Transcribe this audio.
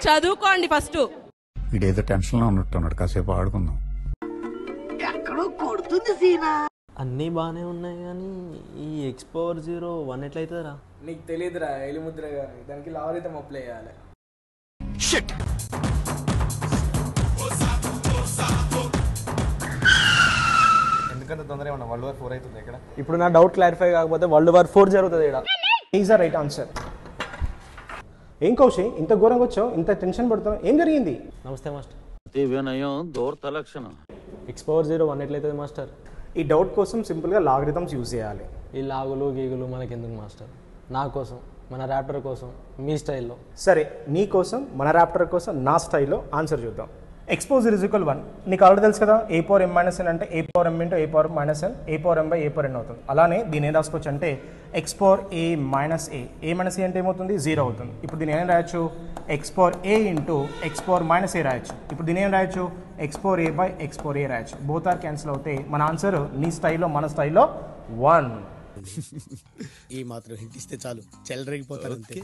చదువుకోండి ఫస్ట్. వీడేదో టెన్షన్ లో ఉన్నట్టున్నాడు, కాసేపు ఆడుకుందాం. ఎక్కడో కొడుతుంది సీనా. అన్నీ బాగానే ఉన్నాయి కానీ ఈ X⁴01 ఎట్లయితుందిరా? నీకు తెలియదురా ఎలిముద్ర గారి, దానికి లావరితం అప్లై చేయాలి. ఎందుకంత తొందరగా ఉన్నా? World War 4 అవుతుంది ఇక్కడ. ఇప్పుడు నా డౌట్ క్లారిఫై కాకపోతే World War 4 జరుగుతుంది ఇక్కడ. Is the right answer. ఏం కౌశి ఇంత ఘోరంగా వచ్చావు, ఇంత టెన్షన్ పడుతున్నావు, ఏం జరిగింది? నమస్తే మాస్టర్. X⁴01 ఎట్లయితుంది మాస్టర్? ఈ డౌట్ కోసం సింపుల్గా లాగరిథమ్స్ యూజ్ చేయాలి. ఈ లాగులు గీగులు మనకెందుకు మాస్టర్? నా కోసం, మన ర్యాప్టర్ కోసం, మీ స్టైల్లో. సరే, నీ కోసం, మన ర్యాప్టర్ కోసం, నా స్టైల్లో ఆన్సర్ చూద్దాం. X⁴1 నీకు ఆల్రెడీ తెలుసు కదా, A⁴m - n అంటే A⁴m × A⁴ - n, A⁴m/A⁴n అవుతుంది. అలానే దీని ఏం రాసుకోవచ్చు అంటే X⁴A - A. A - A అంటే ఏమవుతుంది? 0 అవుతుంది. ఇప్పుడు దీని ఏం రాయొచ్చు? X⁴A × X⁴ - A రాయొచ్చు. ఇప్పుడు దీని ఏం రాయొచ్చు? X⁴A/X⁴A రాయొచ్చు. బోత్ ఆర్ క్యాన్సిల్ అవుతాయి. మన ఆన్సర్ నీ స్టైల్లో, మన స్టైల్లో 1. ఈ మాత్రం హింట్ ఇస్తే చాలు, చెలరేగిపోతారు అంతే.